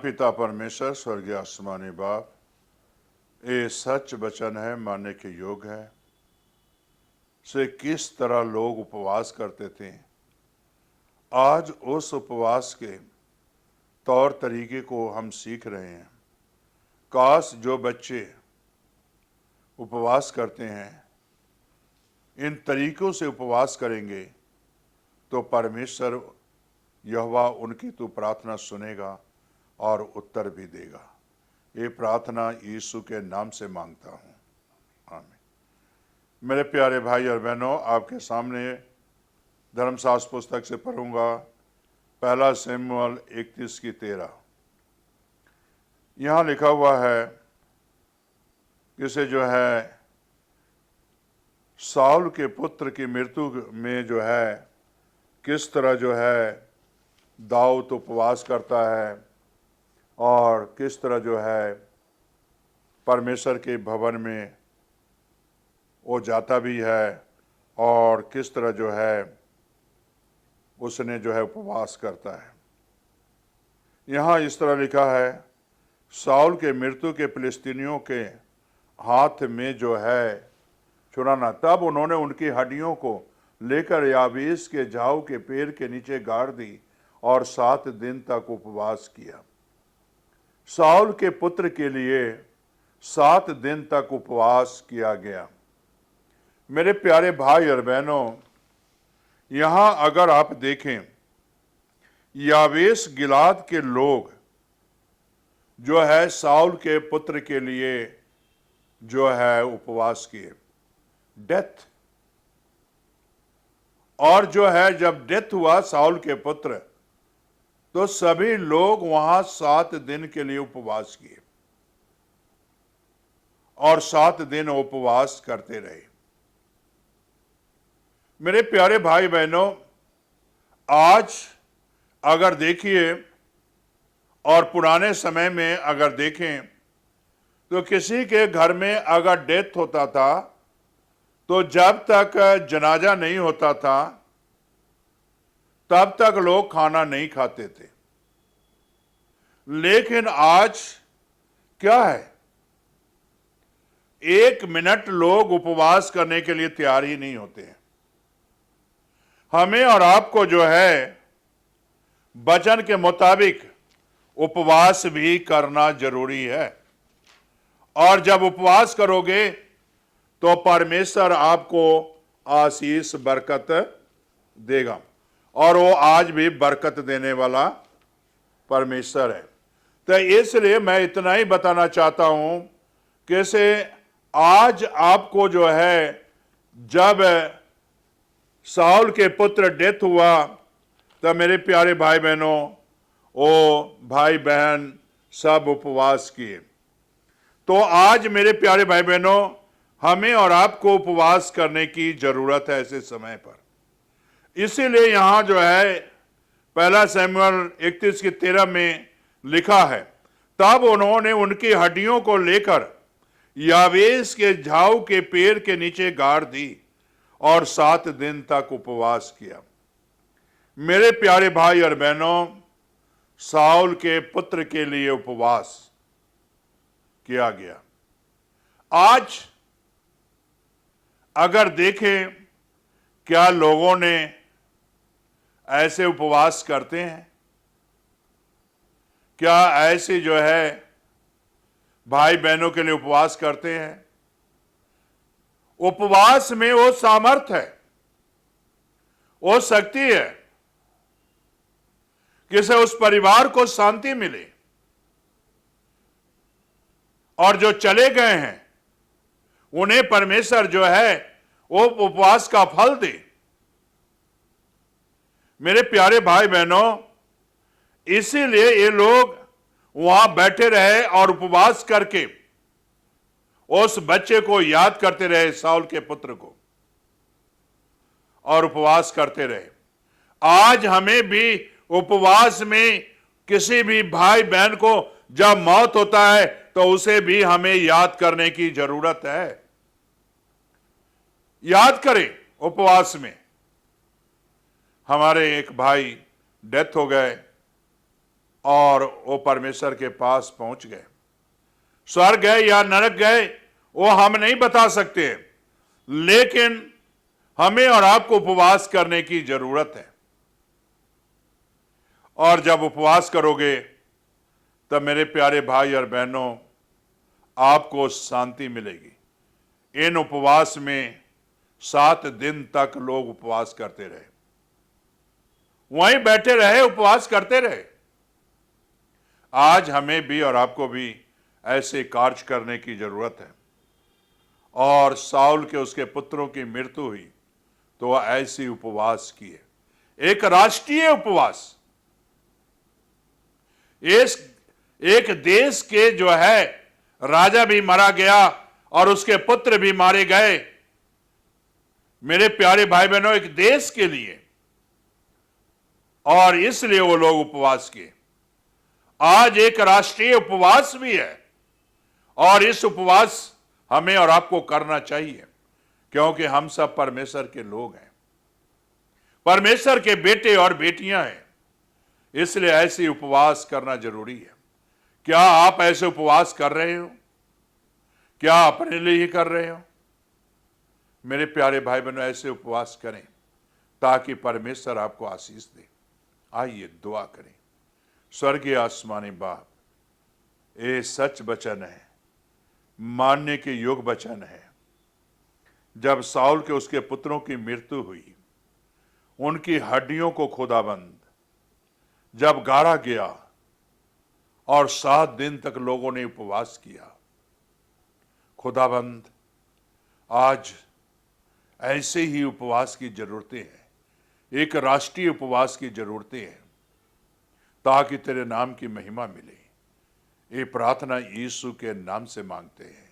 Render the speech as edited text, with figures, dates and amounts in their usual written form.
पिता परमेश्वर, स्वर्गीय आसमानी बाप, ये सच वचन है, मानने के योग्य है। से किस तरह लोग उपवास करते थे, आज उस उपवास के तौर तरीके को हम सीख रहे हैं। काश जो बच्चे उपवास करते हैं इन तरीकों से उपवास करेंगे तो परमेश्वर यहोवा उनकी तो प्रार्थना सुनेगा और उत्तर भी देगा। ये प्रार्थना यीशु के नाम से मांगता हूँ, आमीन। मेरे प्यारे भाई और बहनों, आपके सामने धर्मशास्त्र पुस्तक से पढ़ूंगा, पहला शमूएल 31:13। यहाँ लिखा हुआ है कि जो है साउल के पुत्र की मृत्यु में जो है किस तरह जो है दाऊद उपवास करता है और किस तरह जो है परमेश्वर के भवन में वो जाता भी है और किस तरह जो है उसने जो है उपवास करता है। यहाँ इस तरह लिखा है, साउल के मृत्यु के फिलिस्तीनियों के हाथ में जो है छुड़ाना, तब उन्होंने उनकी हड्डियों को लेकर याबीस के झाऊ के पेड़ के नीचे गाड़ दी और 7 दिन तक उपवास किया। साउल के पुत्र के लिए 7 दिन तक उपवास किया गया। मेरे प्यारे भाई और बहनों, यहां अगर आप देखें, याबेश गिलाद के लोग जो है साउल के पुत्र के लिए जो है उपवास किए, डेथ। और जो है जब डेथ हुआ साउल के पुत्र, तो सभी लोग वहां 7 दिन के लिए उपवास किए और 7 दिन उपवास करते रहे। मेरे प्यारे भाई बहनों, आज अगर देखिए और पुराने समय में अगर देखें तो किसी के घर में अगर डेथ होता था तो जब तक जनाजा नहीं होता था तब तक लोग खाना नहीं खाते थे। लेकिन आज क्या है, 1 मिनट लोग उपवास करने के लिए तैयार ही नहीं होते हैं। हमें और आपको जो है वचन के मुताबिक उपवास भी करना जरूरी है। और जब उपवास करोगे तो परमेश्वर आपको आशीष बरकत देगा, और वो आज भी बरकत देने वाला परमेश्वर है। तो इसलिए मैं इतना ही बताना चाहता हूं कि से आज आपको जो है जब साउल के पुत्र डेथ हुआ तो मेरे प्यारे भाई बहनों, ओ भाई बहन सब उपवास किए। तो आज मेरे प्यारे भाई बहनों, हमें और आपको उपवास करने की जरूरत है ऐसे समय पर। इसीलिए यहां जो है पहला शमूएल 31:13 में लिखा है, तब उन्होंने उनकी हड्डियों को लेकर याबेश के झाऊ के पेड़ के नीचे गाड़ दी और 7 दिन तक उपवास किया। मेरे प्यारे भाई और बहनों, साउल के पुत्र के लिए उपवास किया गया। आज अगर देखें, क्या लोगों ने ऐसे उपवास करते हैं? क्या ऐसे जो है भाई बहनों के लिए उपवास करते हैं? उपवास में वो सामर्थ है, वो शक्ति है कि से उस परिवार को शांति मिले और जो चले गए हैं उन्हें परमेश्वर जो है वो उपवास का फल दे। मेरे प्यारे भाई बहनों, इसीलिए ये लोग वहां बैठे रहे और उपवास करके उस बच्चे को याद करते रहे, साउल के पुत्र को, और उपवास करते रहे। आज हमें भी उपवास में किसी भी भाई बहन को जब मौत होता है तो उसे भी हमें याद करने की जरूरत है। याद करें उपवास में। हमारे एक भाई डेथ हो गए और वो परमेश्वर के पास पहुंच गए। स्वर्ग गए या नरक गए वो हम नहीं बता सकते, लेकिन हमें और आपको उपवास करने की जरूरत है। और जब उपवास करोगे तब मेरे प्यारे भाई और बहनों, आपको शांति मिलेगी। इन उपवास में 7 दिन तक लोग उपवास करते रहे, वहीं बैठे रहे, उपवास करते रहे। आज हमें भी और आपको भी ऐसे कार्य करने की जरूरत है। और साउल के उसके पुत्रों की मृत्यु हुई तो वह ऐसी उपवास किए, एक राष्ट्रीय उपवास। एक देश के जो है राजा भी मारा गया और उसके पुत्र भी मारे गए। मेरे प्यारे भाई बहनों, एक देश के लिए, और इसलिए वो लोग उपवास किए। आज एक राष्ट्रीय उपवास भी है और इस उपवास हमें और आपको करना चाहिए, क्योंकि हम सब परमेश्वर के लोग हैं, परमेश्वर के बेटे और बेटियां हैं। इसलिए ऐसे उपवास करना जरूरी है। क्या आप ऐसे उपवास कर रहे हो? क्या अपने लिए ही कर रहे हो? मेरे प्यारे भाई बहनों, ऐसे उपवास करें ताकि परमेश्वर आपको आशीष दे। आइए दुआ करें। स्वर्गीय आसमानी बाप, ये सच वचन है, मानने के योग्य वचन है। जब साउल के उसके पुत्रों की मृत्यु हुई, उनकी हड्डियों को खुदाबंद जब गाड़ा गया और 7 दिन तक लोगों ने उपवास किया, खुदाबंद आज ऐसे ही उपवास की जरूरतें हैं, एक राष्ट्रीय उपवास की जरूरतें हैं, ताकि तेरे नाम की महिमा मिले। ये प्रार्थना यीशु के नाम से मांगते हैं,